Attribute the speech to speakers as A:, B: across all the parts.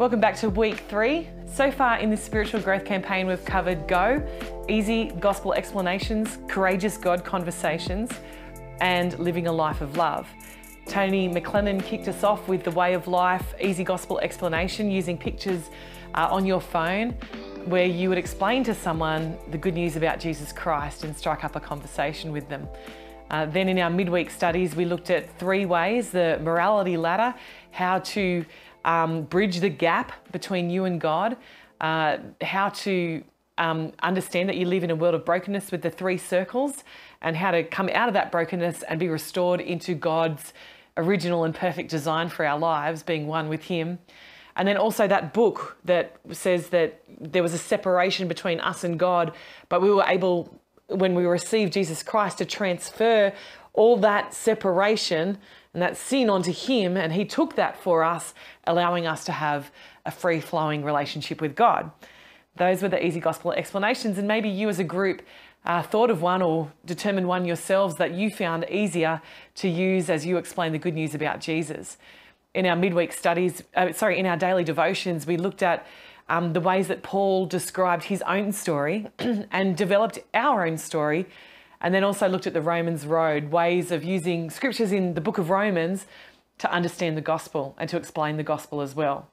A: Welcome back to week 3. So far in this spiritual growth campaign, we've covered Go, easy gospel explanations, courageous God conversations, and living a life of love. Tony McLennan kicked us off with the way of life, easy gospel explanation using pictures on your phone where you would explain to someone the good news about Jesus Christ and strike up a conversation with them. Then in our midweek studies, we looked at 3 ways, the morality ladder, how to bridge the gap between you and God, how to understand that you live in a world of brokenness with the 3 circles, and how to come out of that brokenness and be restored into God's original and perfect design for our lives, being one with Him. And then also that book that says that there was a separation between us and God, but we were able, when we received Jesus Christ, to transfer all that separation and that sin onto Him, and He took that for us, allowing us to have a free-flowing relationship with God. Those were the easy gospel explanations, and maybe you as a group thought of one or determined one yourselves that you found easier to use as you explain the good news about Jesus. In our midweek studies, in our daily devotions, we looked at the ways that Paul described his own story and developed our own story, and then also looked at the Romans Road, ways of using scriptures in the book of Romans to understand the gospel and to explain the gospel as well.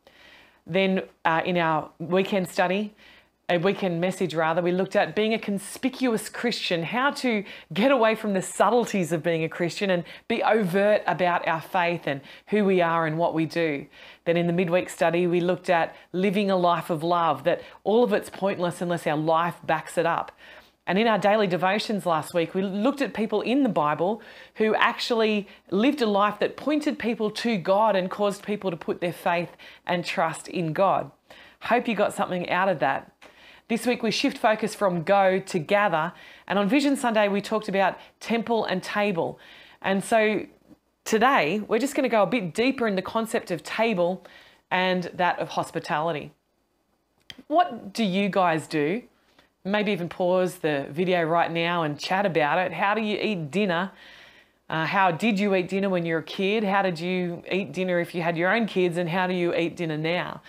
A: Then in our weekend study, a weekend message rather, we looked at being a conspicuous Christian, how to get away from the subtleties of being a Christian and be overt about our faith and who we are and what we do. Then in the midweek study, we looked at living a life of love, that all of it's pointless unless our life backs it up. And in our daily devotions last week, we looked at people in the Bible who actually lived a life that pointed people to God and caused people to put their faith and trust in God. Hope you got something out of that. This week we shift focus from Go to Gather, and on Vision Sunday we talked about temple and table. And so today we're just going to go a bit deeper in the concept of table and that of hospitality. What do you guys do? Maybe even pause the video right now and chat about it. How do you eat dinner? How did you eat dinner when you were a kid? How did you eat dinner if you had your own kids? And how do you eat dinner now?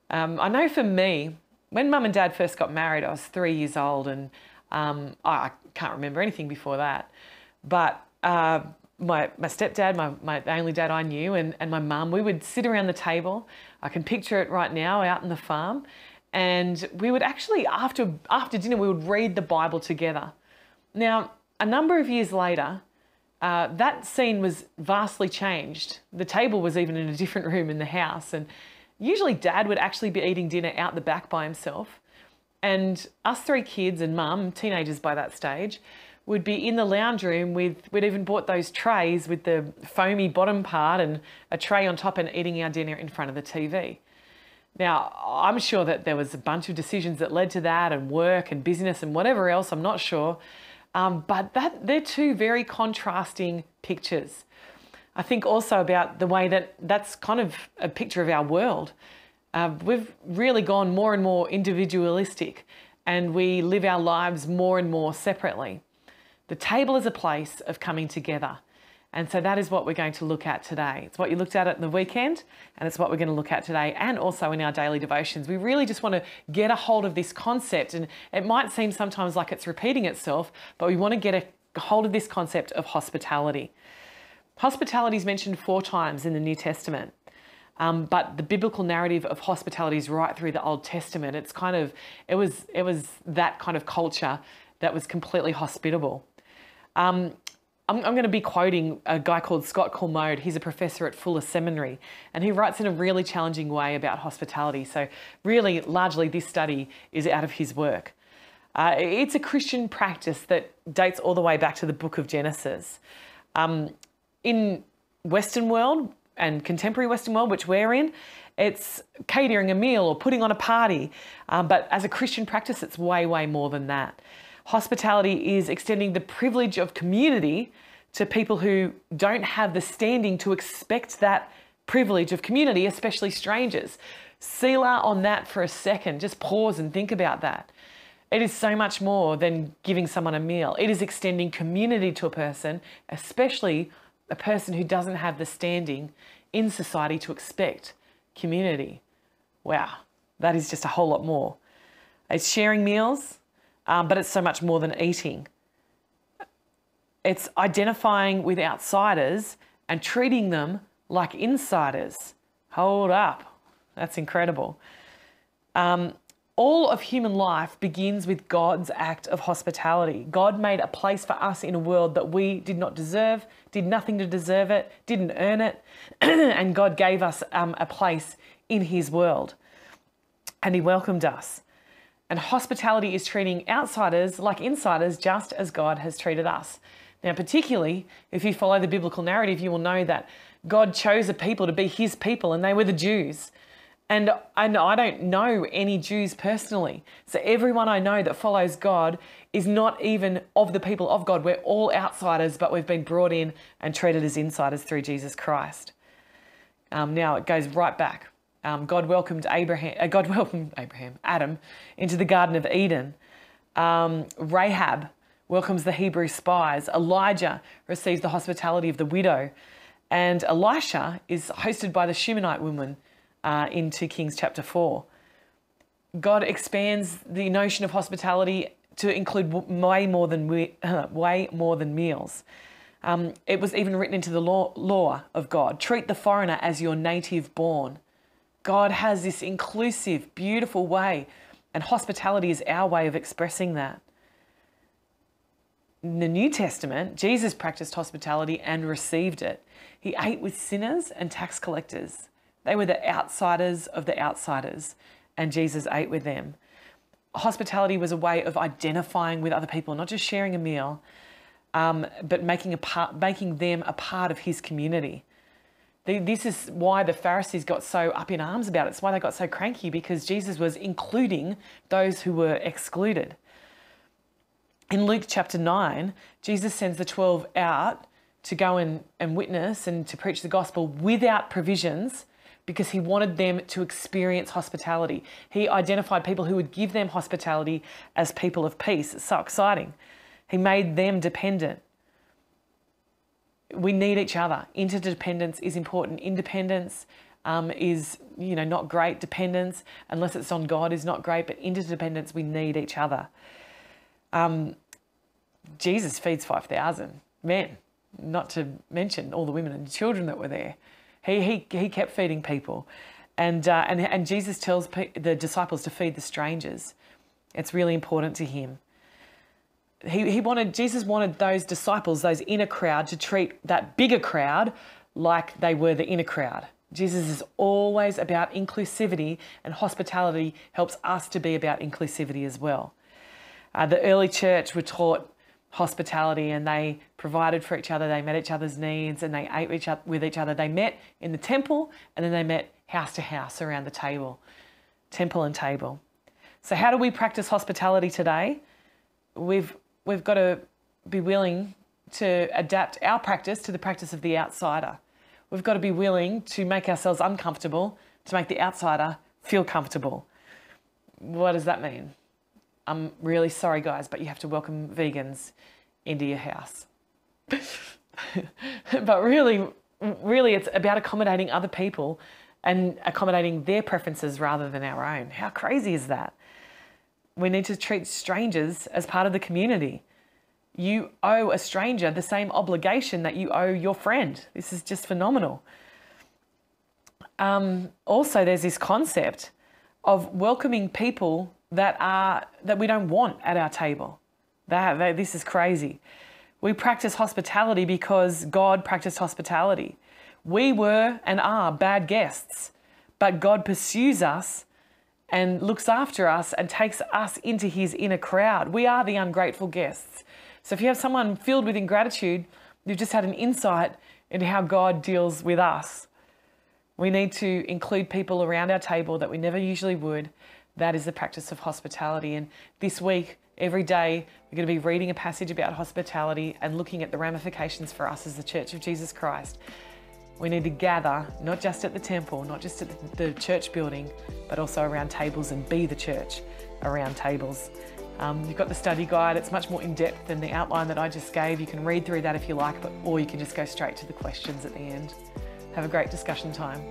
A: I know for me, when Mum and Dad first got married, I was 3 years old, and I can't remember anything before that. But my stepdad, the only dad I knew, and my mum, we would sit around the table. I can picture it right now out in the farm. And we would actually, after dinner, we would read the Bible together. Now, a number of years later, that scene was vastly changed. The table was even in a different room in the house. And usually Dad would actually be eating dinner out the back by himself. And us 3 kids and Mum, teenagers by that stage, would be in the lounge room we'd even bought those trays with the foamy bottom part and a tray on top, and eating our dinner in front of the TV. Now, I'm sure that there was a bunch of decisions that led to that, and work and business and whatever else, I'm not sure. But they're 2 very contrasting pictures. I think also about the way that that's kind of a picture of our world. We've really gone more and more individualistic, and we live our lives more and more separately. The table is a place of coming together. And so that is what we're going to look at today. It's what you looked at the weekend, and it's what we're going to look at today, and also in our daily devotions. We really just want to get a hold of this concept, and it might seem sometimes like it's repeating itself, but we want to get a hold of this concept of hospitality. Hospitality is mentioned 4 times in the New Testament, but the biblical narrative of hospitality is right through the Old Testament. It was that kind of culture that was completely hospitable. I'm going to be quoting a guy called Scott Colmode. He's a professor at Fuller Seminary, and he writes in a really challenging way about hospitality. So really, largely, this study is out of his work. It's a Christian practice that dates all the way back to the book of Genesis. In Western world and contemporary Western world, which we're in, it's catering a meal or putting on a party. But as a Christian practice, it's way, way more than that. Hospitality is extending the privilege of community to people who don't have the standing to expect that privilege of community, especially strangers. Selah on that for a second. Just pause and think about that. It is so much more than giving someone a meal. It is extending community to a person, especially a person who doesn't have the standing in society to expect community. Wow, that is just a whole lot more. It's sharing meals, but it's so much more than eating. It's identifying with outsiders and treating them like insiders. Hold up, that's incredible. All of human life begins with God's act of hospitality. God made a place for us in a world that we did not deserve, did nothing to deserve it, didn't earn it, and God gave us a place in his world, and he welcomed us. And hospitality is treating outsiders like insiders, just as God has treated us. Now, particularly if you follow the biblical narrative, you will know that God chose a people to be his people, and they were the Jews. And I don't know any Jews personally. So everyone I know that follows God is not even of the people of God. We're all outsiders, but we've been brought in and treated as insiders through Jesus Christ. Now it goes right back. God welcomed Adam into the Garden of Eden. Rahab welcomes the Hebrew spies. Elijah receives the hospitality of the widow. And Elisha is hosted by the Shunammite woman in 2 Kings chapter 4. God expands the notion of hospitality to include way more than meals. It was even written into the law of God. Treat the foreigner as your native born. God has this inclusive, beautiful way, and hospitality is our way of expressing that. In the New Testament, Jesus practiced hospitality and received it. He ate with sinners and tax collectors. They were the outsiders of the outsiders, and Jesus ate with them. Hospitality was a way of identifying with other people, not just sharing a meal, but making them a part of his community. This is why the Pharisees got so up in arms about it. It's why they got so cranky, because Jesus was including those who were excluded. In Luke chapter 9, Jesus sends the 12 out to go and witness and to preach the gospel without provisions, because he wanted them to experience hospitality. He identified people who would give them hospitality as people of peace. It's so exciting. He made them dependent. We need each other. Interdependence is important. Independence is, not great. Dependence, unless it's on God, is not great. But interdependence, we need each other. Jesus feeds 5,000 men, not to mention all the women and children that were there. He kept feeding people, and Jesus tells the disciples to feed the strangers. It's really important to him. Jesus wanted those disciples, those inner crowd, to treat that bigger crowd like they were the inner crowd. Jesus is always about inclusivity, and hospitality helps us to be about inclusivity as well. The early church were taught hospitality, and they provided for each other. They met each other's needs, and they ate with each other. They met in the temple, and then they met house to house around the table, temple and table. So how do we practice hospitality today? We've got to be willing to adapt our practice to the practice of the outsider. We've got to be willing to make ourselves uncomfortable to make the outsider feel comfortable. What does that mean? I'm really sorry, guys, but you have to welcome vegans into your house. But really, it's about accommodating other people and accommodating their preferences rather than our own. How crazy is that? We need to treat strangers as part of the community. You owe a stranger the same obligation that you owe your friend. This is just phenomenal. Also, there's this concept of welcoming people that we don't want at our table. This is crazy. We practice hospitality because God practiced hospitality. We were and are bad guests, but God pursues us and looks after us and takes us into his inner crowd. We are the ungrateful guests. So if you have someone filled with ingratitude, you've just had an insight into how God deals with us. We need to include people around our table that we never usually would. That is the practice of hospitality. And this week, every day, we're going to be reading a passage about hospitality and looking at the ramifications for us as the Church of Jesus Christ. We need to gather, not just at the temple, not just at the church building, but also around tables and be the church around tables. You've got the study guide. It's much more in-depth than the outline that I just gave. You can read through that if you like, or you can just go straight to the questions at the end. Have a great discussion time.